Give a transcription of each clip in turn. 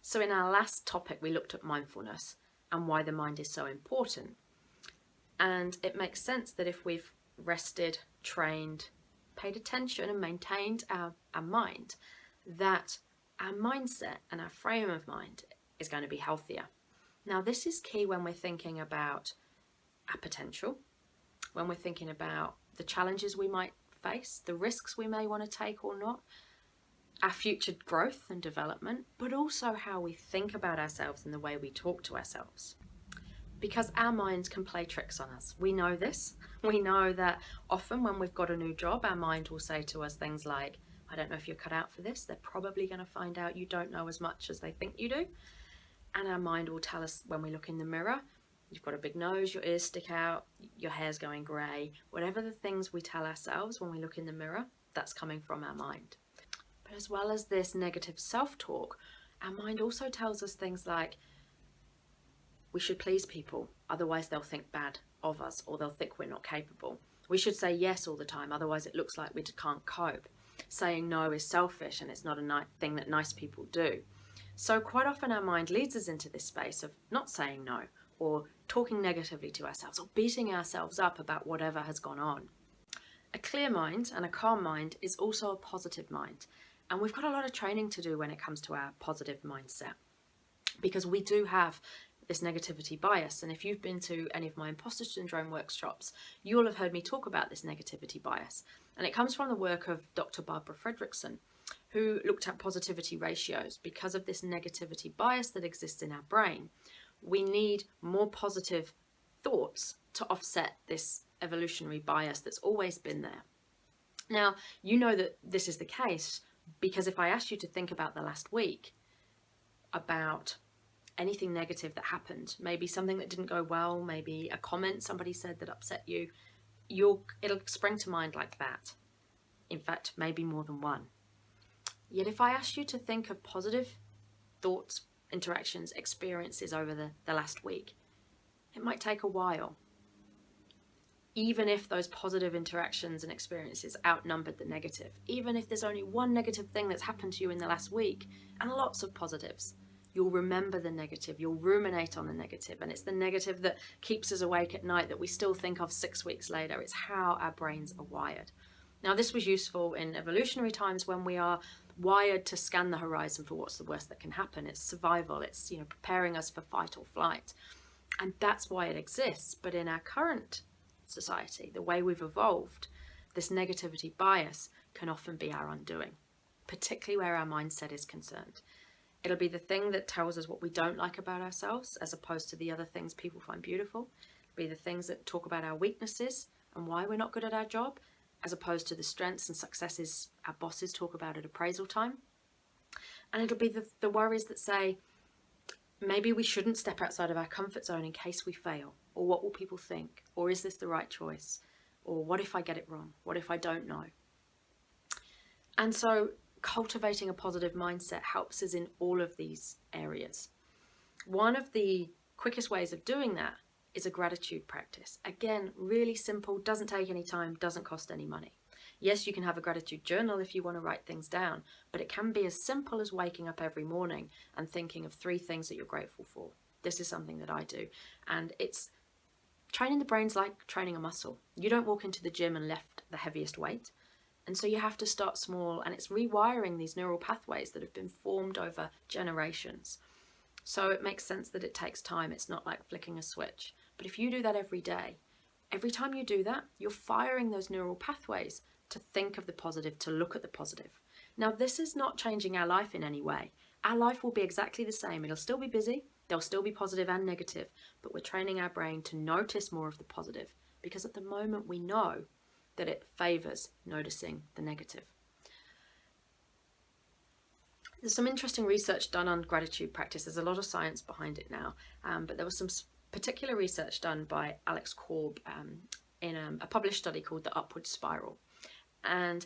So in our last topic, we looked at mindfulness and why the mind is so important. And it makes sense that if we've rested, trained, paid attention and maintained our mind, that our mindset and our frame of mind is going to be healthier. Now, this is key when we're thinking about our potential, when we're thinking about the challenges we might face, the risks we may want to take or not, our future growth and development, but also how we think about ourselves and the way we talk to ourselves. Because our minds can play tricks on us. We know this. We know that often when we've got a new job, our mind will say to us things like, I don't know if you're cut out for this. They're probably going to find out you don't know as much as they think you do. And our mind will tell us when we look in the mirror, you've got a big nose, your ears stick out, your hair's going grey. Whatever the things we tell ourselves when we look in the mirror, that's coming from our mind. But as well as this negative self-talk, our mind also tells us things like, we should please people, otherwise they'll think bad of us or they'll think we're not capable. We should say yes all the time, otherwise it looks like we can't cope. Saying no is selfish and it's not a thing that nice people do. So quite often our mind leads us into this space of not saying no or talking negatively to ourselves or beating ourselves up about whatever has gone on. A clear mind and a calm mind is also a positive mind. And we've got a lot of training to do when it comes to our positive mindset, because we do have this negativity bias. And if you've been to any of my imposter syndrome workshops, you'll have heard me talk about this negativity bias. And it comes from the work of Dr. Barbara Fredrickson, who looked at positivity ratios. Because of this negativity bias that exists in our brain, we need more positive thoughts to offset this evolutionary bias that's always been there. Now, you know that this is the case because if I asked you to think about the last week, about anything negative that happened, maybe something that didn't go well, maybe a comment somebody said that upset you, it'll spring to mind like that. In fact, maybe more than one. Yet if I asked you to think of positive thoughts, interactions, experiences over the last week, it might take a while. Even if those positive interactions and experiences outnumbered the negative, even if there's only one negative thing that's happened to you in the last week and lots of positives, you'll remember the negative, you'll ruminate on the negative, and it's the negative that keeps us awake at night that we still think of 6 weeks later. It's how our brains are wired. Now, this was useful in evolutionary times when we are wired to scan the horizon for what's the worst that can happen. It's survival, it's preparing us for fight or flight. And that's why it exists. But in our current society, the way we've evolved, this negativity bias can often be our undoing, particularly where our mindset is concerned. It'll be the thing that tells us what we don't like about ourselves, as opposed to the other things people find beautiful. It'll be the things that talk about our weaknesses and why we're not good at our job, as opposed to the strengths and successes our bosses talk about at appraisal time. And it'll be the worries that say, maybe we shouldn't step outside of our comfort zone in case we fail, or what will people think, or is this the right choice, or what if I get it wrong, what if I don't know? And so cultivating a positive mindset helps us in all of these areas. One of the quickest ways of doing that is a gratitude practice. Again, really simple, doesn't take any time, doesn't cost any money. Yes, you can have a gratitude journal if you want to write things down, but it can be as simple as waking up every morning and thinking of 3 things that you're grateful for. This is something that I do, and it's training the brain's like training a muscle. You don't walk into the gym and lift the heaviest weight. And so you have to start small, and it's rewiring these neural pathways that have been formed over generations. So it makes sense that it takes time. It's not like flicking a switch. But if you do that every day, every time you do that, you're firing those neural pathways to think of the positive, to look at the positive. Now, this is not changing our life in any way. Our life will be exactly the same. It'll still be busy. There'll still be positive and negative, but we're training our brain to notice more of the positive, because at the moment we know that it favors noticing the negative. There's some interesting research done on gratitude practice. There's a lot of science behind it now, but there was some particular research done by Alex Korb in a published study called The Upward Spiral. And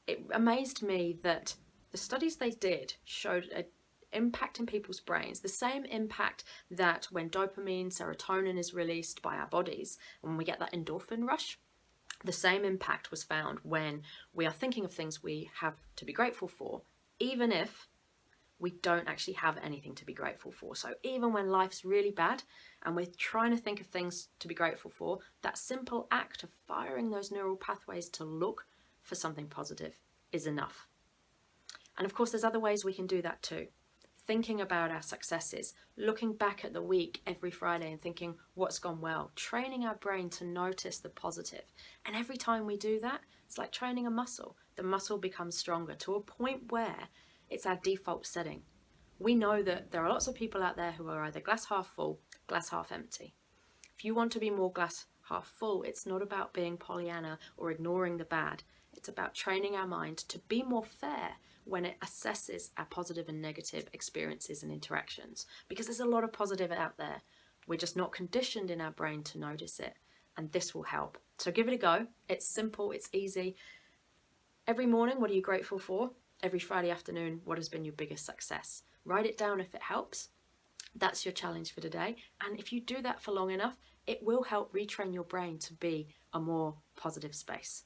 it amazed me that the studies they did showed an impact in people's brains, the same impact that when dopamine, serotonin is released by our bodies, when we get that endorphin rush, the same impact was found when we are thinking of things we have to be grateful for, even if we don't actually have anything to be grateful for. So even when life's really bad and we're trying to think of things to be grateful for, that simple act of firing those neural pathways to look for something positive is enough. And of course, there's other ways we can do that too. Thinking about our successes, looking back at the week every Friday and thinking what's gone well, training our brain to notice the positive. And every time we do that, it's like training a muscle. The muscle becomes stronger to a point where it's our default setting. We know that there are lots of people out there who are either glass half full, glass half empty. If you want to be more glass half full, it's not about being Pollyanna or ignoring the bad. It's about training our mind to be more fair when it assesses our positive and negative experiences and interactions. Because there's a lot of positive out there. We're just not conditioned in our brain to notice it. And this will help. So give it a go. It's simple, it's easy. Every morning, what are you grateful for? Every Friday afternoon, what has been your biggest success? Write it down if it helps. That's your challenge for today. And if you do that for long enough, it will help retrain your brain to be a more positive space.